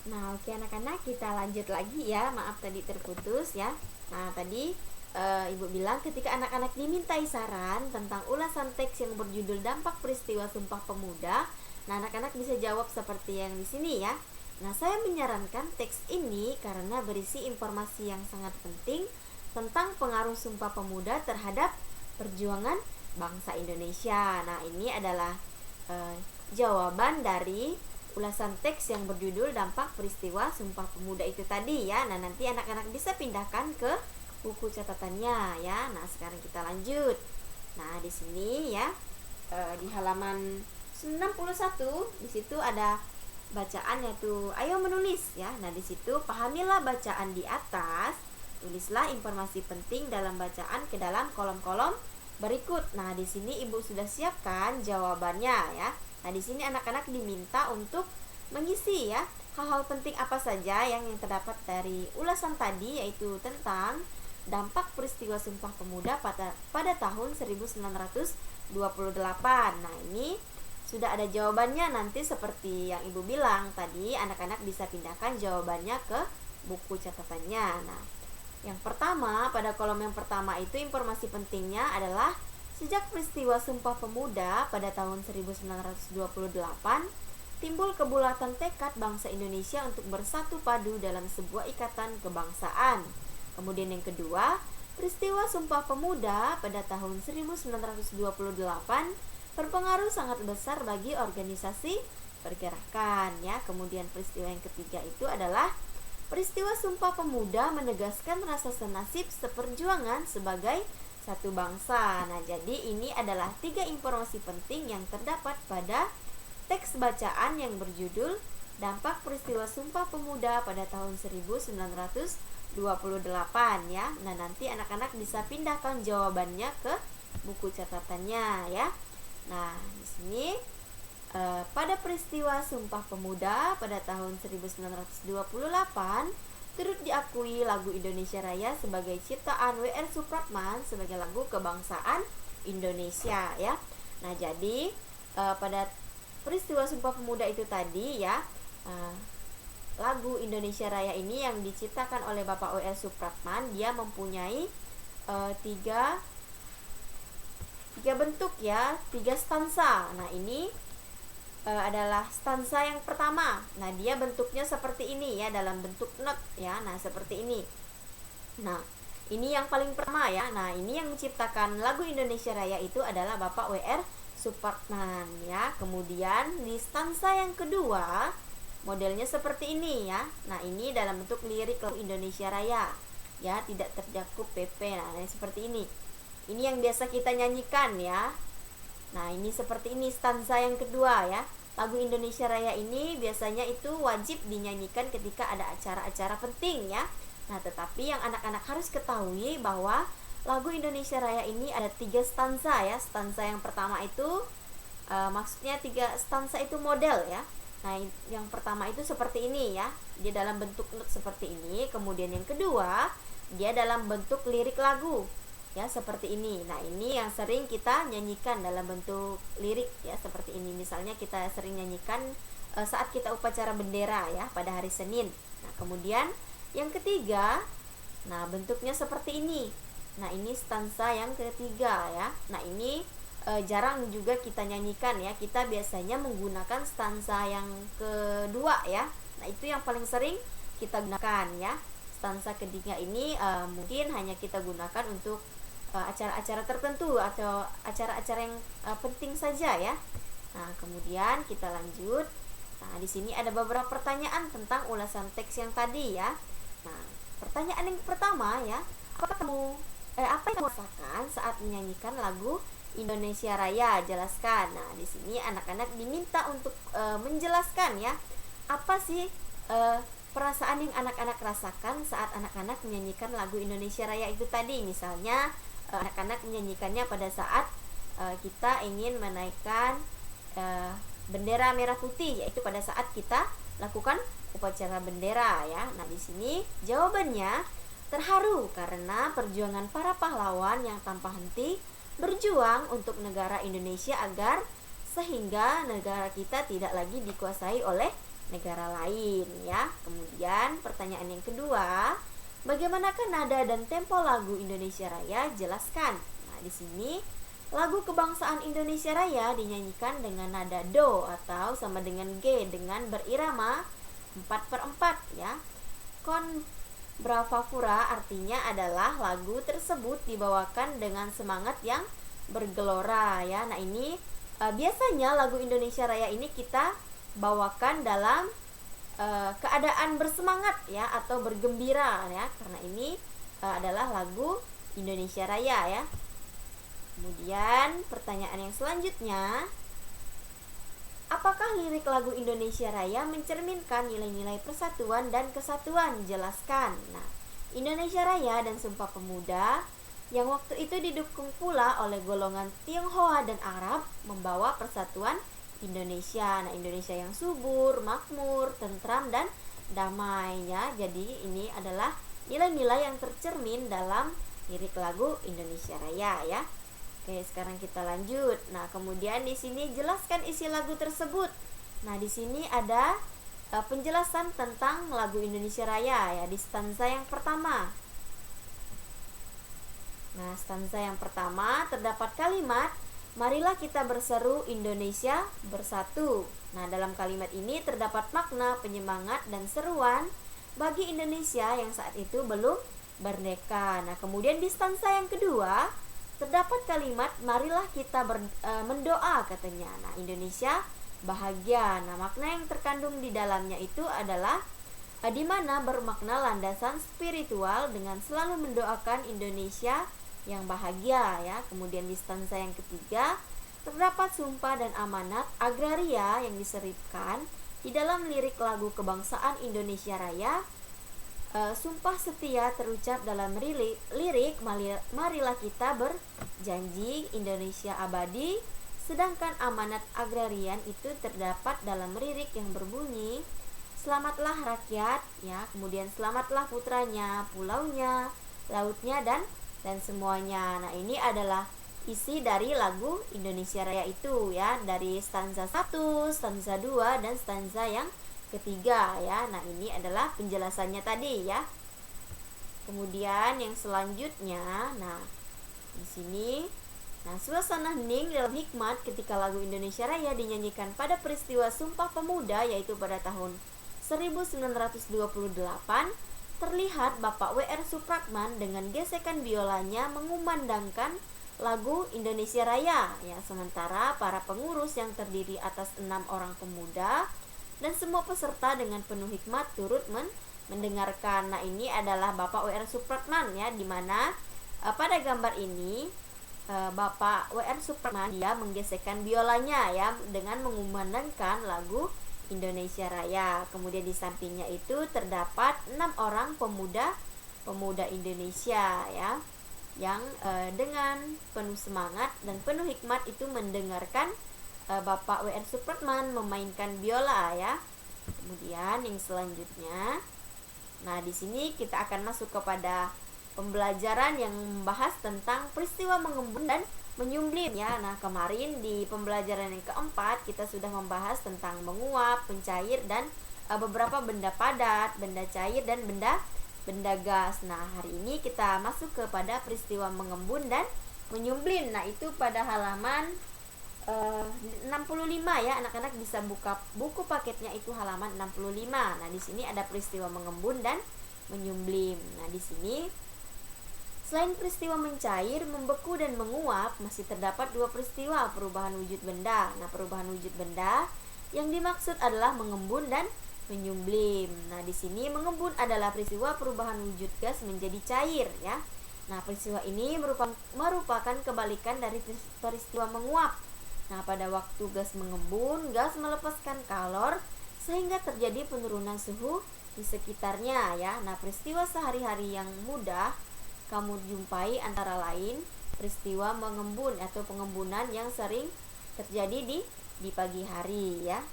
Nah, oke anak-anak, kita lanjut lagi ya. Maaf tadi terputus ya. Nah, tadi Ibu bilang ketika anak-anak dimintai saran tentang ulasan teks yang berjudul Dampak Peristiwa Sumpah Pemuda, nah anak-anak bisa jawab seperti yang di sini ya. Nah, saya menyarankan teks ini karena berisi informasi yang sangat penting tentang pengaruh Sumpah Pemuda terhadap perjuangan bangsa Indonesia. Nah, ini adalah jawaban dari ulasan teks yang berjudul Dampak Peristiwa Sumpah Pemuda itu tadi ya. Nah, nanti anak-anak bisa pindahkan ke buku catatannya ya. Nah, sekarang kita lanjut. Nah, di sini ya di halaman 91 di situ ada bacaan yaitu ayo menulis ya. Nah, di situ pahamilah bacaan di atas, tulislah informasi penting dalam bacaan ke dalam kolom-kolom berikut. Nah, di sini Ibu sudah siapkan jawabannya ya. Nah, di sini anak-anak diminta untuk mengisi ya hal-hal penting apa saja yang terdapat dari ulasan tadi, yaitu tentang dampak peristiwa Sumpah Pemuda pada tahun 1928. Nah, ini sudah ada jawabannya. Nanti seperti yang Ibu bilang tadi, anak-anak bisa pindahkan jawabannya ke buku catatannya. Nah, yang pertama, pada kolom yang pertama itu informasi pentingnya adalah sejak peristiwa Sumpah Pemuda pada tahun 1928, timbul kebulatan tekad bangsa Indonesia untuk bersatu padu dalam sebuah ikatan kebangsaan. Kemudian yang kedua, peristiwa Sumpah Pemuda pada tahun 1928 berpengaruh sangat besar bagi organisasi pergerakan ya. Kemudian peristiwa yang ketiga itu adalah peristiwa Sumpah Pemuda menegaskan rasa senasib seperjuangan sebagai satu bangsa. Nah, jadi ini adalah 3 informasi penting yang terdapat pada teks bacaan yang berjudul Dampak Peristiwa Sumpah Pemuda pada tahun 1928 ya. Nah, nanti anak-anak bisa pindahkan jawabannya ke buku catatannya ya. Nah, di sini pada peristiwa Sumpah Pemuda pada tahun 1928 turut diakui lagu Indonesia Raya sebagai ciptaan W.R. Supratman sebagai lagu kebangsaan Indonesia ya. Nah, jadi pada peristiwa Sumpah Pemuda itu tadi ya, lagu Indonesia Raya ini yang diciptakan oleh Bapak W.R. Supratman, dia mempunyai tiga bentuk ya, 3 stansa. Nah, ini adalah stansa yang pertama. Nah, dia bentuknya seperti ini ya, dalam bentuk not ya. Nah, seperti ini. Nah, ini yang paling pertama ya. Nah, ini yang menciptakan lagu Indonesia Raya itu adalah Bapak W.R. Supratman ya. Kemudian di stansa yang kedua modelnya seperti ini ya. Nah, ini dalam bentuk lirik lagu Indonesia Raya ya, tidak tercakup PP. Nah, ini seperti ini. Ini yang biasa kita nyanyikan ya. Nah, ini seperti ini stansa yang kedua ya. Lagu Indonesia Raya ini biasanya itu wajib dinyanyikan ketika ada acara-acara penting ya. Nah, tetapi yang anak-anak harus ketahui bahwa lagu Indonesia Raya ini ada 3 stansa ya. Stansa yang pertama itu maksudnya 3 stansa itu model ya. Nah, yang pertama itu seperti ini ya. Dia dalam bentuk not seperti ini. Kemudian yang kedua, dia dalam bentuk lirik lagu ya, seperti ini. Nah, ini yang sering kita nyanyikan dalam bentuk lirik ya, seperti ini. Misalnya kita sering nyanyikan saat kita upacara bendera ya pada hari Senin. Nah, kemudian yang ketiga, nah bentuknya seperti ini. Nah, ini stansa yang ketiga ya. Nah, ini jarang juga kita nyanyikan ya. Kita biasanya menggunakan stansa yang kedua ya. Nah, itu yang paling sering kita gunakan ya. Stansa ketiga ini mungkin hanya kita gunakan untuk acara-acara tertentu atau acara-acara yang penting saja ya. Nah, kemudian kita lanjut. Nah, di sini ada beberapa pertanyaan tentang ulasan teks yang tadi ya. Nah, pertanyaan yang pertama ya, apa yang kamu rasakan saat menyanyikan lagu Indonesia Raya? Jelaskan. Nah, di sini anak-anak diminta untuk menjelaskan ya, apa sih perasaan yang anak-anak rasakan saat anak-anak menyanyikan lagu Indonesia Raya itu tadi. Misalnya anak-anak menyanyikannya pada saat kita ingin menaikkan bendera merah putih, yaitu pada saat kita lakukan upacara bendera ya. Nah, di sini jawabannya terharu karena perjuangan para pahlawan yang tanpa henti berjuang untuk negara Indonesia agar sehingga negara kita tidak lagi dikuasai oleh negara lain ya. Kemudian pertanyaan yang kedua, bagaimanakah nada dan tempo lagu Indonesia Raya? Jelaskan. Nah, di sini lagu kebangsaan Indonesia Raya dinyanyikan dengan nada do atau sama dengan G dengan berirama 4/4 ya. Bravura artinya adalah lagu tersebut dibawakan dengan semangat yang bergelora ya. Nah, ini biasanya lagu Indonesia Raya ini kita bawakan dalam keadaan bersemangat ya atau bergembira ya, karena ini adalah lagu Indonesia Raya ya. Kemudian pertanyaan yang selanjutnya, apakah lirik lagu Indonesia Raya mencerminkan nilai-nilai persatuan dan kesatuan? Jelaskan. Nah, Indonesia Raya dan Sumpah Pemuda yang waktu itu didukung pula oleh golongan Tionghoa dan Arab membawa persatuan Indonesia. Nah, Indonesia yang subur, makmur, tentram dan damai ya. Jadi ini adalah nilai-nilai yang tercermin dalam lirik lagu Indonesia Raya ya. Oke, sekarang kita lanjut. Nah, kemudian di sini jelaskan isi lagu tersebut. Nah, di sini ada penjelasan tentang lagu Indonesia Raya ya di stanza yang pertama. Nah, stanza yang pertama terdapat kalimat, marilah kita berseru Indonesia bersatu. Nah, dalam kalimat ini terdapat makna penyemangat dan seruan bagi Indonesia yang saat itu belum merdeka. Nah, kemudian di stanza yang kedua terdapat kalimat marilah kita mendoa katanya. Nah, Indonesia bahagia. Nah, makna yang terkandung di dalamnya itu adalah di mana bermakna landasan spiritual dengan selalu mendoakan Indonesia yang bahagia ya. Kemudian di stanza yang ketiga terdapat sumpah dan amanat agraria yang diselipkan di dalam lirik lagu kebangsaan Indonesia Raya. Sumpah setia terucap dalam lirik marilah kita berjanji Indonesia abadi, sedangkan amanat agrarian itu terdapat dalam lirik yang berbunyi selamatlah rakyat ya, kemudian selamatlah putranya, pulaunya, lautnya dan semuanya. Nah, ini adalah isi dari lagu Indonesia Raya itu ya, dari stanza 1, stanza 2 dan stanza yang ketiga ya. Nah, ini adalah penjelasannya tadi ya. Kemudian yang selanjutnya, nah di sini, nah suasana hening dalam hikmat ketika lagu Indonesia Raya dinyanyikan pada peristiwa Sumpah Pemuda yaitu pada tahun 1928, terlihat Bapak W.R. Supratman dengan gesekan biolanya mengumandangkan lagu Indonesia Raya ya, sementara para pengurus yang terdiri atas 6 orang pemuda dan semua peserta dengan penuh hikmat turut mendengarkan. Nah, ini adalah Bapak W.R. Supratman ya, dimana pada gambar ini Bapak W.R. Supratman dia menggesekkan biolanya ya dengan mengumandangkan lagu Indonesia Raya. Kemudian di sampingnya itu terdapat 6 orang pemuda Indonesia ya, yang dengan penuh semangat dan penuh hikmat itu mendengarkan Bapak W.R. Supratman memainkan biola ya. Kemudian yang selanjutnya, nah di sini kita akan masuk kepada pembelajaran yang membahas tentang peristiwa mengembun dan menyumblim ya. Nah, kemarin di pembelajaran yang keempat kita sudah membahas tentang menguap, pencair dan beberapa benda padat, benda cair dan benda gas. Nah, hari ini kita masuk kepada peristiwa mengembun dan menyumblim. Nah, itu pada halaman 65 ya, anak-anak bisa buka buku paketnya itu halaman 65. Nah, di sini ada peristiwa mengembun dan menyumblim. Nah, di sini selain peristiwa mencair, membeku dan menguap, masih terdapat 2 peristiwa perubahan wujud benda. Nah, perubahan wujud benda yang dimaksud adalah mengembun dan menyumblim. Nah, di sini mengembun adalah peristiwa perubahan wujud gas menjadi cair ya. Nah, peristiwa ini merupakan kebalikan dari peristiwa menguap. Nah, pada waktu gas mengembun, gas melepaskan kalor sehingga terjadi penurunan suhu di sekitarnya ya. Nah, peristiwa sehari-hari yang mudah kamu jumpai antara lain peristiwa mengembun atau pengembunan yang sering terjadi di pagi hari ya.